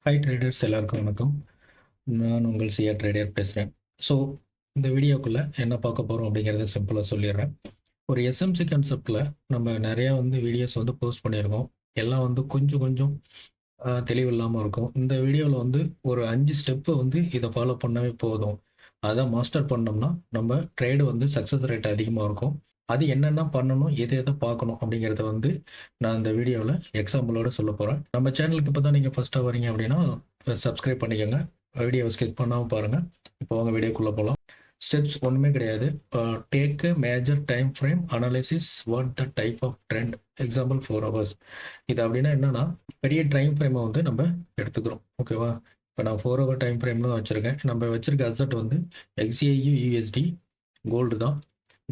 Hi traders எல்லாருக்கும் வணக்கம். நான் உங்கள் சியா ட்ரேடர் பேசுகிறேன். ஸோ இந்த வீடியோக்குள்ளே என்ன பார்க்க போகிறோம் அப்படிங்கிறத சிம்பிளாக சொல்லிடுறேன். ஒரு எஸ்எம்சி கான்செப்டில் நம்ம நிறையா வீடியோஸ் போஸ்ட் பண்ணியிருக்கோம். எல்லாம் கொஞ்சம் கொஞ்சம் தெளிவு இல்லாமல் இருக்கும். இந்த வீடியோவில் ஒரு 5 ஸ்டெப்பு இதை ஃபாலோ பண்ணவே போதும். அதை மாஸ்டர் பண்ணோம்னா நம்ம ட்ரேடு சக்ஸஸ் ரேட் அதிகமாக இருக்கும். அது என்னென்ன பண்ணணும், எதை எதை பார்க்கணும் அப்படிங்கிறத நான் இந்த வீடியோவில் எக்ஸாம்பிளோட சொல்ல போகிறேன். நம்ம சேனலுக்கு இப்போ தான் நீங்கள் ஃபஸ்ட்டாக வரீங்க அப்படின்னா சப்ஸ்கிரைப் பண்ணிக்கோங்க. வீடியோவை ஸ்கிப் பண்ணாமல் பாருங்கள். இப்போ வாங்க வீடியோக்குள்ளே போகலாம். ஸ்டெப்ஸ் ஒன்றுமே கிடையாது. Take a major time frame analysis what the type of trend. Example 4 hours. இது அப்படின்னா என்னன்னா, பெரிய டைம் ஃப்ரேமை நம்ம எடுத்துக்கிறோம். ஓகேவா? இப்போ நான் 4 hour டைம் ஃப்ரேம்ல தான் வச்சுருக்கேன். நம்ம வச்சிருக்க அசட் XAU USD கோல்டு தான்.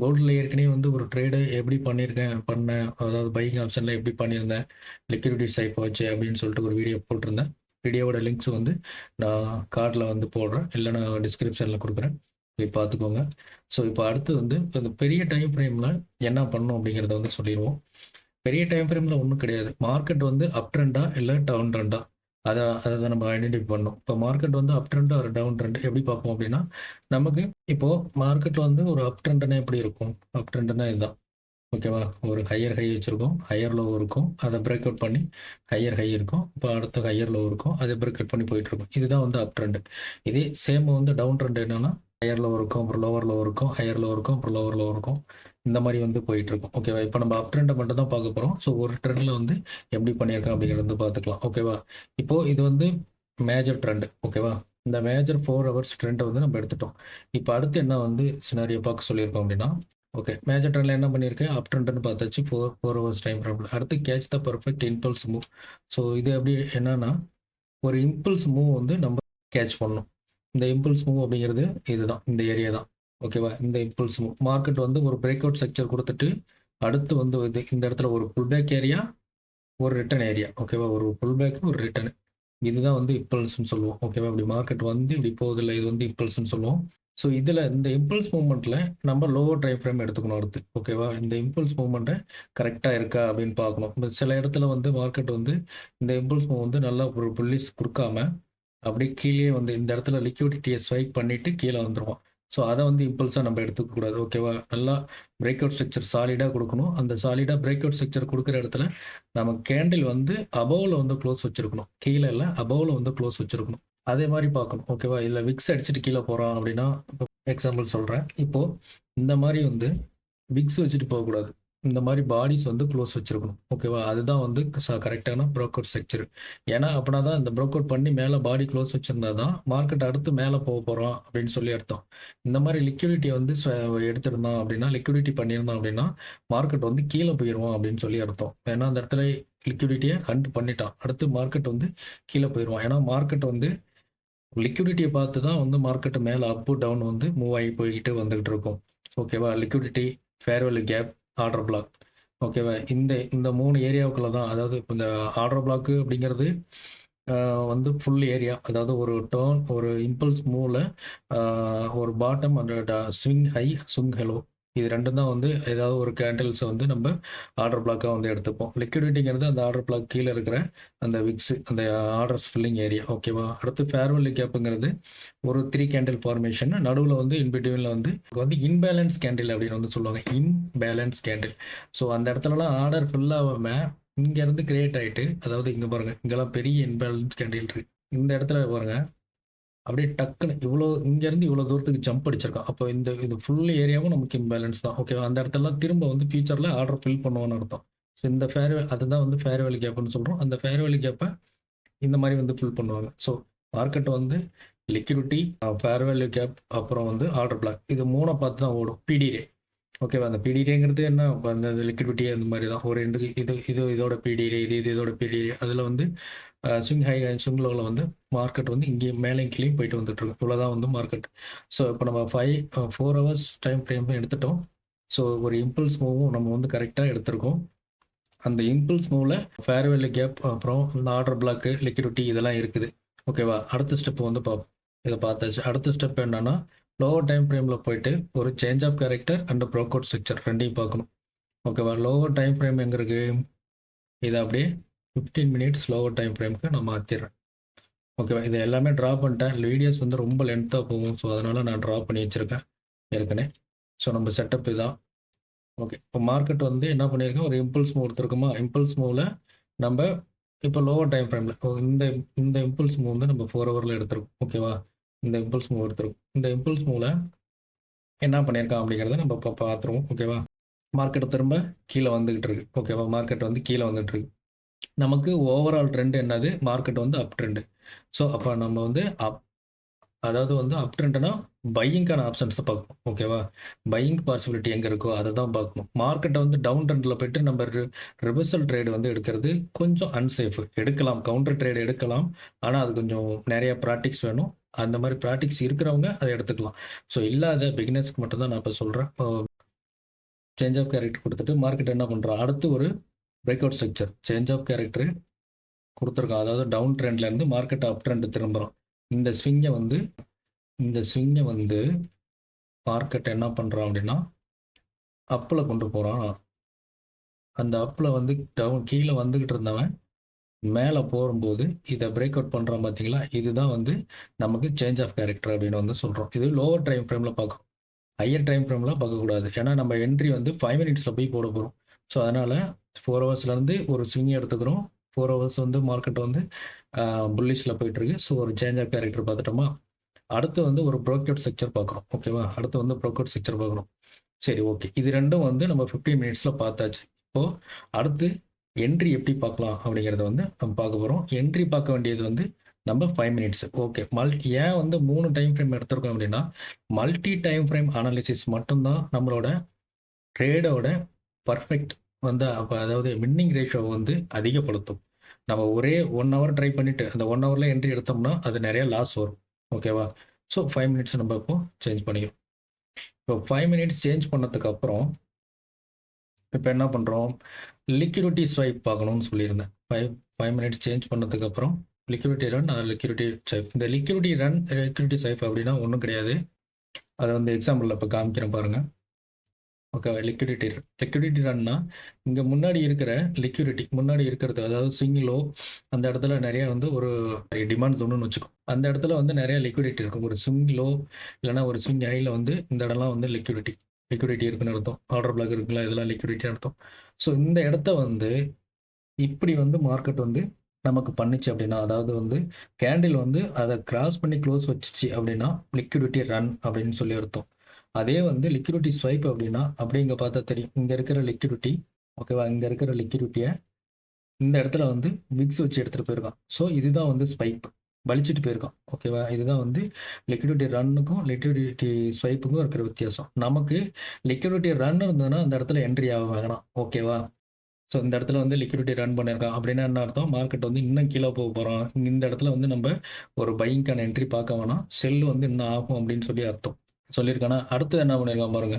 கோல்டில் ஏற்கனவே ஒரு ட்ரேடு எப்படி பண்ணேன், அதாவது பையிங் ஆப்ஷனில் எப்படி பண்ணியிருந்தேன், லிக்விடிட்டி சைப்பை வச்சு அப்படின்னு சொல்லிட்டு ஒரு வீடியோ போட்டிருந்தேன். வீடியோவோட லிங்க்ஸ் நான் கார்டில் போடுறேன், இல்லை நான் டிஸ்கிரிப்ஷனில் கொடுக்குறேன், போய் பார்த்துக்கோங்க. ஸோ இப்போ அடுத்து இந்த பெரிய டைம் ஃப்ரேமில் என்ன பண்ணணும் அப்படிங்கிறத சொல்லிடுவோம். பெரிய டைம் ஃப்ரேமில் ஒன்றும் கிடையாது. மார்க்கெட் அப் ட்ரெண்டா இல்லை டவுன் ட்ரெண்டா, அதை நம்ம ஐடென்டிஃபை பண்ணணும். இப்போ மார்க்கெட் அப் ட்ரெண்ட் ஒரு டவுன் ட்ரெண்ட் எப்படி பார்ப்போம் அப்படின்னா, நமக்கு இப்போ மார்க்கெட்டில் ஒரு அப் ட்ரெண்ட்னா எப்படி இருக்கும்? அப் ட்ரெண்ட்னா இதுதான். ஓகேவா? ஒரு ஹையர் ஹை வச்சுருக்கோம், ஹையர் லோ இருக்கும், அதை பிரேக் அவுட் பண்ணி ஹையர் ஹை இருக்கும், இப்போ அடுத்த ஹையர் லோ இருக்கும், அதை பிரேக் அவுட் பண்ணி போயிட்டுருக்கும். இதுதான் அப் ட்ரெண்ட். இதே சேம் டவுன் ட்ரெண்ட் என்னன்னா, ஹையர் லோ இருக்கும், அப்புறம் லோவர் லோ இருக்கும், ஹையர் லோ இருக்கும், அப்புறம் லோவர் லோ இருக்கும். இந்த மாதிரி போயிட்டு இருக்கும். ஓகேவா? இப்போ நம்ம அப் ட்ரெண்டை மட்டும் தான் பார்க்க போகிறோம். ஸோ ஒரு ட்ரெண்டில் எப்படி பண்ணியிருக்கோம் அப்படிங்கிறது பார்த்துக்கலாம். ஓகேவா? இப்போ இது மேஜர் ட்ரெண்ட். ஓகேவா? இந்த மேஜர் 4 hours ட்ரெண்டை நம்ம எடுத்துட்டோம். இப்போ அடுத்து என்ன சினாரியோ பார்க்க சொல்லியிருக்கோம் அப்படின்னா, ஓகே, மேஜர் ட்ரெண்டில் என்ன பண்ணியிருக்கேன், அப் ட்ரெண்ட்னு பார்த்தாச்சு. 4 hours டைம் ஃப்ரேமில். அடுத்து catch the perfect impulse move. So இது எப்படி என்னன்னா, ஒரு இம்பல்ஸ் மூவ் நம்ம கேட்ச் பண்ணணும். இந்த இம்பல்ஸ் மூவ் அப்படிங்கிறது இதுதான், இந்த ஏரியா தான். ஓகேவா? இந்த இம்பல்ஸ் மூவ் மார்க்கெட் ஒரு பிரேக் அவுட் ஸ்ட்ரக்சர் கொடுத்துட்டு அடுத்து இந்த இடத்துல ஒரு புல் பேக் ஏரியா, ஒரு ரிட்டர்ன் ஏரியா. ஓகேவா? ஒரு புல் பேக், ஒரு ரிட்டர்ன். இதுதான் இம்பல்ஸ்ன்னு சொல்லுவோம். ஓகேவா? இப்படி மார்க்கெட் இப்படி போகுதில்ல, இது இம்பல்ஸ்ன்னு சொல்லுவோம். ஸோ இதில் இந்த இம்பல்ஸ் மூவ்மெண்ட்டில் நம்ம லோவர் டைம் ஃப்ரேம் எடுத்துக்கணும் அடுத்து. ஓகேவா? இந்த இம்பல்ஸ் மூவ்மெண்ட்டை கரெக்டாக இருக்கா அப்படின்னு பார்க்கணும். இந்த சில இடத்துல மார்க்கெட் இந்த இம்பல்ஸ் மூவ் நல்லா ஒரு புல்லிஸ் கொடுக்காம அப்படியே கீழே இந்த இடத்துல லிக்விடிட்டியை ஸ்வைப் பண்ணிட்டு கீழே வந்துடுவோம். ஸோ அதை இம்பல்ஸாக நம்ம எடுத்துக்கக்கூடாது. ஓகேவா? நல்லா பிரேக் அவுட் ஸ்ட்ரக்சர் சாலிடாக கொடுக்கணும். அந்த சாலிடாக பிரேக் அவுட் ஸ்ட்ரக்சர் கொடுக்குற இடத்துல நம்ம கேண்டில் அபவ்ல க்ளோஸ் வச்சிருக்கணும். கீழே இல்லை, அபவ்ல க்ளோஸ் வச்சிருக்கணும். அதே மாதிரி பார்க்கணும். ஓகேவா? இல்லை விக்ஸ் அடிச்சுட்டு கீழே போகிறோம் அப்படின்னா, இப்போ எக்ஸாம்பிள் சொல்கிறேன். இப்போ இந்த மாதிரி விக்ஸ் வச்சுட்டு போகக்கூடாது. இந்த மாதிரி பாடிஸ் க்ளோஸ் வச்சிருக்கணும். ஓகேவா? அதுதான் கரெக்டான ப்ரோக் அவுட் ஸ்ட்ரக்சர். ஏன்னா அப்படின்னா தான் இந்த ப்ரோக் அவுட் பண்ணி மேலே பாடி க்ளோஸ் வச்சிருந்தா தான் மார்க்கெட் அடுத்து மேலே போக போகிறோம் அப்படின்னு சொல்லி அர்த்தம். இந்த மாதிரி லிக்விடிட்டியை எடுத்திருந்தான் அப்படின்னா, லிக்விடிட்டி பண்ணியிருந்தோம் அப்படின்னா மார்க்கெட் கீழே போயிடுவோம் அப்படின்னு சொல்லி அர்த்தம். ஏன்னா அந்த இடத்துல லிக்விடிட்டியை ஹண்ட் பண்ணிட்டான், அடுத்து மார்க்கெட் கீழே போயிடுவான். ஏன்னா மார்க்கெட் லிக்விடிட்டியை பார்த்து தான் மார்க்கெட் மேலே அப்பு டவுன் மூவ் ஆகி போய்கிட்டு வந்துகிட்டு இருக்கும். ஓகேவா? Liquidity, fair value gap, order block. ஓகேவா? இந்த இந்த 3 ஏரியாவுக்குள்ள தான், அதாவது இப்போ இந்த ஆர்டர் பிளாக்கு அப்படிங்கிறது ஃபுல் ஏரியா, அதாவது ஒரு டர்ன், ஒரு இம்பல்ஸ் மூவ்ல ஒரு bottom and swing high, swing hello, இது ரெண்டும் தான் ஏதாவது ஒரு கேண்டில்ஸ் நம்ம ஆர்டர் பிளாக்காக எடுத்துப்போம். லிக்விடிட்டிங்கிறது அந்த ஆர்டர் பிளாக் கீழே இருக்கிற அந்த விக்ஸ், அந்த ஆர்டர்ஸ் ஃபில்லிங் ஏரியா. ஓகேவா? அடுத்து ஃபேர்வெல் கேப்புங்கிறது ஒரு 3 கேண்டில் ஃபார்மேஷன். நடுவில் இன்பிட்வீனில் இன்பேலன்ஸ் கேண்டில் அப்படின்னு சொல்லுவாங்க. Imbalance candle. ஸோ அந்த இடத்துலலாம் ஆர்டர் ஃபுல்லாக இங்கேருந்து கிரியேட் ஆகிட்டு, அதாவது இங்கே பாருங்கள், இங்கெல்லாம் பெரிய இன்பேலன்ஸ் கேண்டில் இருக்கு. இந்த இடத்துல பாருங்கள், அப்படியே டக்குன்னு இங்கேருந்து இவ்வளோ தூரத்துக்கு ஜம்ப் அடிச்சிருக்கோம். அப்போ இது ஃபுல் ஏரியாவும் நமக்கு இம்பேலன்ஸ் தான். ஓகேவா? அந்த இடத்துலலாம் திரும்ப ஃபியூச்சரில் ஆர்டர் ஃபில் பண்ணுவோன்னு அர்த்தம். ஸோ இந்த அதுதான் ஃபேர் வேல்யூ கேப்னு சொல்கிறோம். அந்த ஃபேர் வேல்யூ கேப்பை இந்த மாதிரி ஃபில் பண்ணுவாங்க. So market liquidity, fair value gap, அப்புறம் ஆர்டர் பிளாக், இது 3 பார்த்து தான் ஓடும். பிடிரே. ஓகேவா? அந்த பிடிரேங்கிறது என்ன, அந்த லிக்விடிட்டி அந்த மாதிரி தான். ஒரு இதோட பிடிரே, இதோட பிடிரே. அதில் ஸ்விங் ஹை அண்ட் ஸ்விங் லோவில் மார்க்கெட் இங்கேயும் மேலே கீழேயும் போயிட்டு வந்துட்டு இருக்கு. இவ்வளோதான் மார்க்கெட். ஸோ இப்போ நம்ம 4 hours டைம் ஃப்ரேம் எடுத்துட்டோம். ஸோ ஒரு இம்பல்ஸ் மூவும் நம்ம கரெக்டாக எடுத்திருக்கோம். அந்த இம்பல்ஸ் மூவில் ஃபேர் வேல்யூ கேப், அப்புறம் இந்த ஆர்டர் பிளாக்கு, லிக்விடிட்டி இதெல்லாம் இருக்குது. ஓகேவா? அடுத்த ஸ்டெப் பார்ப்போம். இதை பார்த்தாச்சு. அடுத்த ஸ்டெப் என்னன்னா, லோவர் டைம் ஃப்ரேமில் போயிட்டு ஒரு change of character and broke out structure ரெண்டையும் பார்க்கணும். ஓகேவா? லோவர் டைம் ஃப்ரேம் எங்கே இருக்குது, இதை அப்படியே 15 minutes லோவர் டைம் ஃப்ரேமுக்கு நான் மாற்றிடுறேன். ஓகேவா? இது எல்லாமே ட்ரா பண்ணிட்டேன். வீடியோஸ் வந்து ரொம்ப லென்த்தா போகும். ஸோ, அதனால நான் ட்ரா பண்ணி வச்சிருக்கேன் ஏற்கனவே. ஸோ, நம்ம செட்டப் இதான். ஓகே. இப்போ மார்க்கெட் வந்து என்ன பண்ணியிருக்கோம், ஒரு இம்பல்ஸ் மூவ் எடுத்திருக்கோமா, இம்பல்ஸ் மூவ்ல நம்ப இப்போ லோவர் டைம் ஃப்ரேம்ல இந்த இந்த இம்பல்ஸ் மூவ் வந்து நம்ம 4 ஹவர்ல எடுத்திருக்கோம். ஓகேவா? இந்த இம்பல்ஸ் மூவ் எடுத்திருக்கோம். இந்த இம்பல்ஸ் மூவ்ல என்ன பண்ணியிருக்கான் அப்படிங்கிறத நம்ம இப்போ பார்த்துருவோம். ஓகேவா? மார்க்கெட் திரும்ப கீழ வந்துகிட்டு இருக்கு. ஓகேவா? மார்க்கெட் வந்து கீழ வந்துட்டு இருக்கு. நமக்கு ஓவரால் ட்ரெண்ட் என்னது? மார்க்கெட் வந்து அப் ட்ரெண்ட். ஸோ, அப்ப நம்ம வந்து அதாவது வந்து அப் ட்ரெண்ட்னா பையிங்கான ஆப்ஷன்ஸ பார்க்கணும். ஓகேவா? பையிங் பாசிபிலிட்டி எங்க இருக்கோ அத தான் பார்க்கணும். மார்க்கெட்ட வந்து டவுன் ட்ரெண்ட்ல போயிட்டு நம்ம ரிவர்சல் ட்ரேட் வந்து எடுக்கிறது கொஞ்சம் அன்சேஃப். எடுக்கலாம். கவுண்டர் ட்ரேட் எடுக்கலாம். ஆனா, அது கொஞ்சம் நெறைய பிராக்டிஸ் வேணும். அந்த மாரி பிராக்டிஸ் இருக்கிறவங்க அத எடுத்துக்கலாம். ஸோ, இல்லாத பிகினர்ஸ்க்கு மட்டும் தான் நான் இப்ப சொல்றேன். சேஞ்ச் ஆஃப் கேரக்டர் குடுத்துட்டு மார்க்கெட் என்ன பண்றான்? அடுத்து ஒரு break out structure. Change of character குடுத்துருக்கான். அதாவது டவுன் ட்ரெண்ட்ல இருந்து மார்க்கெட் அப் ட்ரெண்ட் திரும்புறான். இந்த ஸ்விங்க வந்து மார்க்கெட் என்ன பண்றான் அப்படின்னா, அப்ல கொண்டு போறான். அந்த அப்ல வந்து கீழ வந்துகிட்டு இருந்தவன் மேல போகும்போது இத பிரேக் அவுட் பண்றான் பார்த்தீங்களா? இதுதான் வந்து நமக்கு சேஞ்ச் ஆஃப் கேரக்டர் அப்படின்னு வந்து சொல்றோம். இது லோவர் டைம் ஃப்ரேம்ல பார்க்கணும். ஹையர் டைம் ஃப்ரேம்ல பார்க்கக்கூடாது. ஏன்னா நம்ம என்ட்ரி வந்து 5 மினிட்ஸ்ல போய் போட போறோம். ஸோ அதனால 4 ஹவர்ஸ்லேருந்து ஒரு ஸ்விங் எடுத்துக்கிறோம். 4 ஹவர்ஸ் வந்து மார்க்கெட் வந்து புல்லிஷ்ல போயிட்டு இருக்கு. ஸோ ஒரு சேஞ்ச் ஆஃப் கேரக்டர் பார்த்துட்டோமா? அடுத்து வந்து ஒரு ப்ரோக் அவுட் ஸ்ட்ரக்சர் பார்க்குறோம். ஓகேவா? அடுத்து வந்து ப்ரோக் அவுட் ஸ்ட்ரக்சர் பார்க்குறோம். சரி, ஓகே. இது 2ம் வந்து நம்ம 15 மினிட்ஸ்ல பார்த்தாச்சு. இப்போ அடுத்து என்ட்ரி எப்படி பார்க்கலாம் அப்படிங்கிறத வந்து நம்ம பார்க்க போறோம். என்ட்ரி பார்க்க வேண்டியது வந்து நம்ம 5 மினிட்ஸ். ஓகே. ஏன் வந்து 3 டைம் ஃப்ரேம் எடுத்திருக்கோம் அப்படின்னா, மல்டி டைம் ஃப்ரேம் அனாலிசிஸ் மட்டும் தான் நம்மளோட ட்ரேடோட பெர்ஃபெக்ட் வந்து அதாவது வின்னிங் ரேஷியோவ வந்து அதிகப்படுத்தும். நம்ம ஒரே 1 ஹவர் ட்ரை பண்ணிட்டு, அந்த 1 ஹவர்ல என்ட்ரி எடுத்தோம்னா, அது நெறைய லாஸ் வரும். ஓகேவா? ஸோ 5 மினிட்ஸ் நம்ம இப்போ சேஞ்ச் பண்ணிக்கிறோம். இப்போ 5 மினிட்ஸ் சேஞ்ச் பண்ணதுக்கு அப்புறம், இப்ப என்ன பண்றோம்? லிக்விடிட்டி ஸ்வைப் பார்க்கணும்னு சொல்லியிருந்தேன். 5 மினிட்ஸ் சேஞ்ச் பண்ணதுக்கு அப்புறம் liquidity run R liquidity swipe. இந்த லிக்விடிட்டி ஸ்வைப் அப்படின்னா ஒண்ணும் கிடையாது. அத வந்து எக்ஸாம்பிள்ல இப்ப காமிக்கிறேன் பாருங்க. ஓகேவா? லிக்விடிட்டி ரன்னா, இங்க முன்னாடி இருக்கிறது அதாவது ஸ்விங் லோ அந்த இடத்துல நெறைய வந்து ஒரு டிமாண்ட் ஜோன்னு வச்சுக்கோ. அந்த இடத்துல வந்து நெறைய லிக்விடிட்டி இருக்கும். ஒரு ஸ்விங் லோ இல்லன்னா ஒரு ஸ்விங் ஹைல வந்து இந்த இடம்லாம் வந்து லிக்விடிட்டி இருக்குன்னு அர்த்தம். ஆர்டர் பிளாக் இருக்குல்ல, இதெல்லாம் லிக்விடிட்டி அர்த்தம். ஸோ இந்த இடத்த வந்து இப்படி வந்து மார்க்கெட் வந்து நமக்கு பண்ணுச்சு அப்படின்னா, அதாவது வந்து கேண்டில் வந்து அத கிராஸ் பண்ணி க்ளோஸ் வச்சுச்சு அப்படின்னா, லிக்விடிட்டி ரன் அப்படின்னு சொல்லி அர்த்தம். அதே வந்து லிக்விடிட்டி ஸ்வைப் அப்படின்னா, அப்படியே இங்க பார்த்தா தெரியும். இங்க இருக்கிற லிக்விடிட்டி ஓகேவா? இங்க இருக்கிற லிக்விடிட்டிய இந்த இடத்துல வந்து விக்ஸ் வச்சு எடுத்துட்டு போயிருக்கான். ஸோ இதுதான் வந்து ஸ்வைப். வலிச்சுட்டு போயிருக்கான். ஓகேவா? இதுதான் வந்து லிக்விடிட்டி ரன்னுக்கும், லிக்விடிட்டி ஸ்வைப்புக்கும் இருக்கிற வித்தியாசம். நமக்கு லிக்விடிட்டி ரன் இருந்ததுன்னா, அந்த இடத்துல என்ட்ரி ஆக வேணாம். ஓகேவா? ஸோ இந்த இடத்துல வந்து லிக்விடிட்டி ரன் பண்ணியிருக்கான். அப்படின்னா என்ன அர்த்தம்? மார்க்கெட் வந்து இன்னும் கீழ போறான். இந்த இடத்துல வந்து நம்ம ஒரு பையிங்க்கான என்ட்ரி பார்க்க வேணாம். செல் வந்து இன்னும் ஆகும் அப்படின்னு சொல்லி அர்த்தம். சொல்லியிருக்கானா? அடுத்து என்ன பண்ணியிருக்கான் பாருங்க.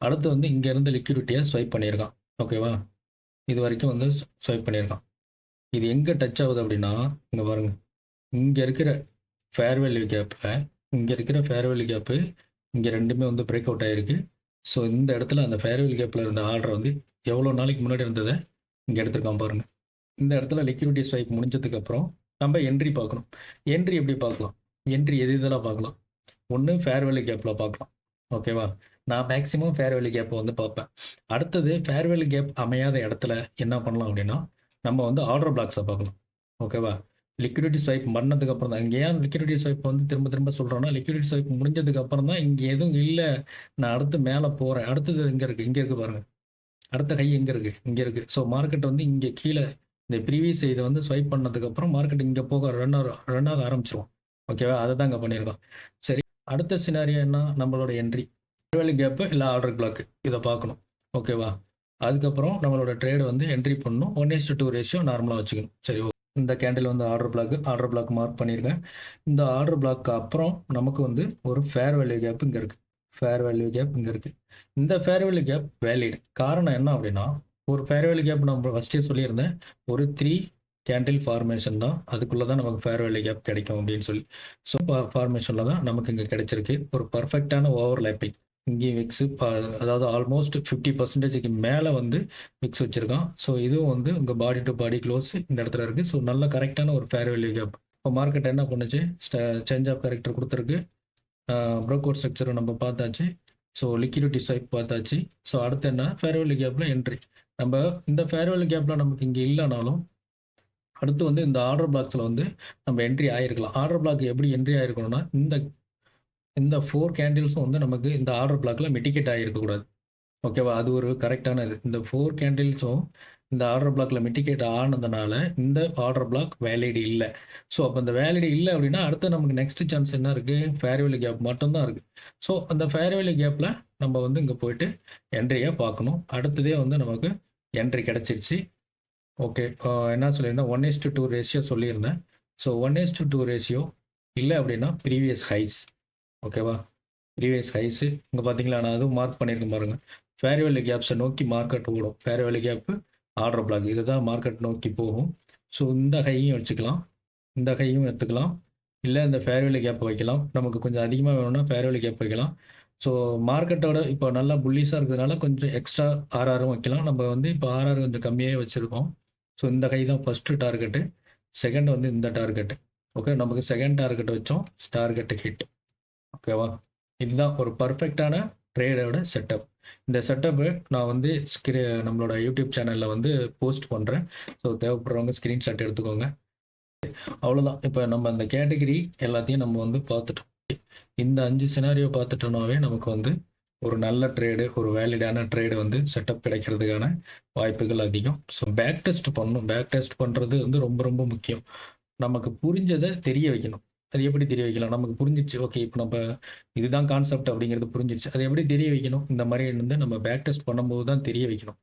அடுத்து வந்து இங்க இருந்து லிக்விடிட்டிய ஸ்வைப் பண்ணியிருக்கான். ஓகேவா? இது வரைக்கும் வந்து ஸ்வைப் பண்ணியிருக்கான். இது எங்க டச் ஆகுது அப்படின்னா, இங்க பாருங்க. இங்க இருக்கிற ஃபேர் வேல்யூ கேப்ல இங்க இருக்கிற ஃபேர் வேல்யூ கேப் இங்க 2மே வந்து பிரேக் அவுட் ஆயிருக்கு. ஸோ இந்த இடத்துல அந்த ஃபேர் வேல்யூ கேப்ல இருந்த ஆர்டர் வந்து எவ்வளோ நாளைக்கு முன்னாடி இருந்தத இங்க எடுத்திருக்கான் பாருங்க. இந்த இடத்துல லிக்விடிட்டி ஸ்வைப் முடிஞ்சதுக்கு அப்புறம் நம்ம என்ட்ரி பார்க்கணும். என்ட்ரி எப்படி பார்க்கலாம்? என்ட்ரி எதெல்லாம் பார்க்கலாம்? ஒண்ணு ஃபேர் வேல்யூ கேப்ல பார்க்கலாம். ஓகேவா? நான் மேக்ஸிமம் ஃபேர் வேல்யூ கேப்ப வந்து பார்ப்பேன். அடுத்தது ஃபேர் வேல்யூ கேப் அமையாத இடத்துல என்ன பண்ணலாம் அப்படின்னா, நம்ம வந்து ஆர்டர் பிளாக்ஸ பார்க்கலாம். ஓகேவா? லிக்விடிட்டி ஸ்வைப் பண்ணதுக்கு அப்புறம் தான் இங்க ஏன் லிக்விடிட்டி ஸ்வைப் வந்து திரும்ப திரும்ப சொல்றோம்னா, லிக்விடிட்டி ஸ்வைப் முடிஞ்சதுக்கு அப்புறம் தான் இங்க எதுவும் இல்ல. நான் அடுத்து மேல போறேன். அடுத்தது எங்க இருக்கு? இங்க இருக்கு பாருங்க. அடுத்த ஹை எங்க இருக்கு? இங்க இருக்கு. ஸோ மார்க்கெட் வந்து இங்க கீழ இந்த ப்ரீவியஸ் இத வந்து ஸ்வைப் பண்ணதுக்கு அப்புறம் மார்க்கெட் இங்க போக ரன் ஆக ஆரம்பிச்சுரும். ஓகேவா? அததான் இங்க பண்ணியிருக்கான். சரி. அடுத்த சினாரியோ என்ன? நம்மளோட என்ட்ரி. வேல்யூ கேப் இல்ல ஆர்டர் பிளாக் இத பார்க்கணும். ஓகேவா? அதுக்கப்புறம் நம்மளோட ட்ரேட் வந்து என்ட்ரி பண்ணணும். 1:2 ரேஷியோ நார்மலா வச்சுக்கணும். சரி. இந்த கேண்டில் வந்து ஆர்டர் பிளாக் மார்க் பண்ணியிருக்கேன். இந்த ஆர்டர் பிளாக் அப்புறம் நமக்கு வந்து ஒரு ஃபேர் வேல்யூ கேப் இங்க இருக்கு. ஃபேர் வேல்யூ கேப் இங்க இருக்கு. இந்த ஃபேர் வேல்யூ கேப் வேலிட். காரணம் என்ன அப்படின்னா, ஒரு ஃபேர் வேல்யூ கேப் நம்ம ஃபர்ஸ்ட்டே சொல்லியிருந்தேன். ஒரு 3 கேண்டில் ஃபார்மேஷன் தான். அதுக்குள்ள தான் நமக்கு ஃபேர் வேல்யூ கேப் கிடைக்கும் அப்படின்னு சொல்லி. ஸோ ஃபார்மேஷன்ல தான் நமக்கு இங்க கிடைச்சிருக்கு. ஒரு பெர்ஃபெக்ட்டான ஓவர்லேப்பிங். இங்கேயும் விக்ஸ் அதாவது ஆல்மோஸ்ட் 50%க்கு மேல வந்து விக்ஸ் வச்சிருக்கான். ஸோ இதுவும் வந்து உங்க பாடி டு பாடி க்ளோஸ் இந்த இடத்துல இருக்கு. ஸோ நல்ல கரெக்டான ஒரு ஃபேர் வேல்யூ கேப். இப்போ மார்க்கெட் என்ன பண்ணுச்சு, சேஞ்ச் ஆஃப் கேரக்டர் கொடுத்துருக்கு. ப்ரோக்கவுட் ஸ்ட்ரக்சரை நம்ம பார்த்தாச்சு. ஸோ லிக்விடிட்டி ஸ்வைப் பார்த்தாச்சு. ஸோ அடுத்து என்ன, ஃபேர் வேல்யூ கேப்பில் என்ட்ரி. நம்ம இந்த ஃபேர் வேல்யூ கேப்பில் நமக்கு இங்கே இல்லைனாலும் அடுத்து வந்து இந்த ஆர்டர் பிளாக்ஸில் வந்து நம்ம என்ட்ரி ஆகிருக்கலாம். ஆர்டர் பிளாக் எப்படி என்ட்ரி ஆகிருக்கணும்னா, இந்த 4 கேண்டில்ஸும் வந்து நமக்கு இந்த ஆர்டர் பிளாக்கில் மிட்டிகேட் ஆகிருக்கக்கூடாது. ஓகேவா, அது ஒரு கரெக்டான இது. இந்த 4 கேண்டில்ஸும் இந்த ஆர்டர் பிளாக்கில் மிட்டிகேட் ஆனதுனால இந்த ஆர்டர் பிளாக் வேலிட் இல்லை. ஸோ அப்போ இந்த வேலிட் இல்லை அப்படின்னா அடுத்து நமக்கு நெக்ஸ்ட் சான்ஸ் என்ன இருக்குது, ஃபேர் வேல்யூ கேப் மட்டும்தான் இருக்குது. ஸோ அந்த ஃபேர் வேல்யூ கேப்பில் நம்ம வந்து இங்கே போயிட்டு என்ட்ரியை பார்க்கணும். அடுத்ததே வந்து நமக்கு என்ட்ரி கிடச்சிருச்சு. ஓகே, என்ன சொல்லியிருந்தேன், 1:2 ரேஷியோ சொல்லியிருந்தேன். ஸோ 1:2 ரேஷியோ இல்லை அப்படின்னா ப்ரீவியஸ் ஹைஸ். ஓகேவா, ப்ரீவியஸ் ஹைஸு இங்கே பார்த்தீங்களா, நான் அதுவும் மார்க் பண்ணியிருக்கேன் பாருங்கள். ஃபேர் வேல்யூ கேப்ஸை நோக்கி மார்க்கெட் ஓடும். Fair value gap, order block, இதுதான் மார்க்கெட் நோக்கி போகும். ஸோ இந்த ஹையும் வச்சுக்கலாம், இந்த ஹையும் எடுத்துக்கலாம், இல்லை இந்த ஃபேர் வேல்யூ கேப் வைக்கலாம். நமக்கு கொஞ்சம் அதிகமாக வேணும்னா ஃபேர் வேல்யூ கேப் வைக்கலாம். ஸோ மார்க்கெட்டோட இப்போ நல்லா புல்லிஸாக இருக்கிறதுனால கொஞ்சம் எக்ஸ்ட்ரா ஆர்ஆரும் வைக்கலாம். நம்ம வந்து இப்போ ஆர்ஆர் கொஞ்சம் கம்மியாக வச்சுருக்கோம். ஸோ இந்த ஹை தான் ஃபஸ்ட்டு டார்கெட்டு, செகண்ட் வந்து இந்த டார்கெட்டு. ஓகே, நமக்கு செகண்ட் டார்கெட் வச்சோம், டார்கெட்டு ஹிட். ஓகேவா, இதுதான் ஒரு பர்ஃபெக்டான ட்ரேடோட செட்டப். இந்த செட்டப்பு நான் வந்து நம்மளோட யூடியூப் சேனலில் வந்து போஸ்ட் பண்ணுறேன். ஸோ தேவைப்படுறவங்க ஸ்க்ரீன்ஷாட் எடுத்துக்கோங்க. அவ்வளோதான். இப்போ நம்ம அந்த கேட்டகரி எல்லாத்தையும் நம்ம வந்து பார்த்துட்டோம். இந்த 5 சினாரியோ பார்த்துட்டோம்னாவே நமக்கு வந்து ஒரு நல்ல ட்ரேடு, ஒரு வேலிடான ட்ரேடு வந்து செட்டப் கிடைக்கிறதுக்கான வாய்ப்புகள் அதிகம். ஸோ பேக் டெஸ்ட் பண்ணணும். பேக் டெஸ்ட் பண்ணுறது வந்து ரொம்ப ரொம்ப முக்கியம். நமக்கு புரிஞ்சதை தெரிய வைக்கணும். அது எப்படி தெரிய வைக்கலாம், நமக்கு புரிஞ்சிச்சு, ஓகே இப்போ நம்ம இதுதான் கான்செப்ட் அப்படிங்கிறது புரிஞ்சிச்சு, அதை எப்படி தெரிய வைக்கணும், இந்த மாதிரி வந்து நம்ம பேக் டெஸ்ட் பண்ணும்போது தான் தெரிய வைக்கணும்.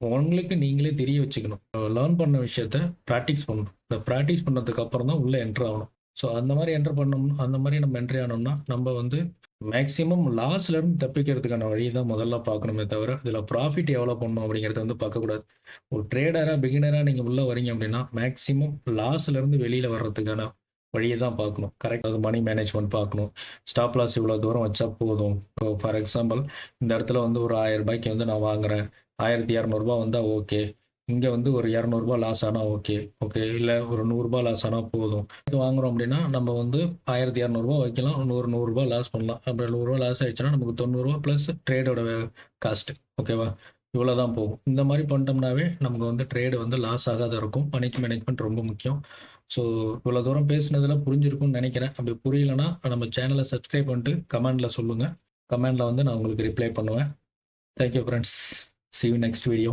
உங்களுக்கு நீங்களே தெரிய வச்சுக்கணும். லேர்ன் பண்ண விஷயத்த ப்ராக்டிஸ் பண்ணணும். இந்த ப்ராக்டிஸ் பண்ணதுக்கு அப்புறம் தான் உள்ளே என்ட்ரு ஆகணும். ஸோ அந்த மாதிரி என்ட்ரு பண்ணணும். அந்த மாதிரி நம்ம என்ட்ரி ஆனோம்னா நம்ம வந்து மேக்ஸிமம் லாஸ்லேருந்து தப்பிக்கிறதுக்கான வழியை தான் முதல்ல பார்க்கணுமே தவிர இதில் ப்ராஃபிட் எவ்வளோ பண்ணணும் அப்படிங்கிறத வந்து பார்க்கக்கூடாது. ஒரு ட்ரேடராக பிகினராக நீங்கள் உள்ளே வரீங்க அப்படின்னா மேக்ஸிமம் லாஸ்லேருந்து வெளியில் வர்றதுக்கான வழியை தான் பார்க்கணும். கரெக்ட், அது மணி மேனேஜ்மெண்ட் பார்க்கணும். ஸ்டாப் லாஸ் இவ்வளோ தூரம் வச்சா போதும். இப்போ ஃபார் எக்ஸாம்பிள் இந்த இடத்துல வந்து ஒரு 1000 ரூபாய்க்கு வந்து நான் வாங்குறேன், 1200 வந்தால் ஓகே, இங்கே வந்து ஒரு 200 லாஸ் ஆனால் ஓகே, இல்லை ஒரு 100 லாஸ் ஆனால் போதும். வாங்குறோம் அப்படின்னா நம்ம வந்து 1200 வைக்கலாம், 100 லாஸ் பண்ணலாம். அப்படி 100 லாஸ் ஆயிடுச்சுன்னா நமக்கு 90 ப்ளஸ் ட்ரேடோட காஸ்ட்டு. ஓகேவா, இவ்வளோ தான் போகும். இந்த மாதிரி பண்ணிட்டோம்னாவே நமக்கு வந்து ட்ரேடு வந்து லாஸ் ஆகாத இருக்கும். மணி மேனேஜ்மெண்ட் ரொம்ப முக்கியம். ஸோ இவ்வளோ தூரம் பேசுனதில் புரிஞ்சிருக்கும்னு நினைக்கிறேன். அப்படி புரியலைன்னா நம்ம சேனலை சப்ஸ்கிரைப் பண்ணிட்டு கமெண்டில் சொல்லுங்கள். கமெண்டில் வந்து நான் உங்களுக்கு ரிப்ளை பண்ணுவேன். Thank you friends. See you next video.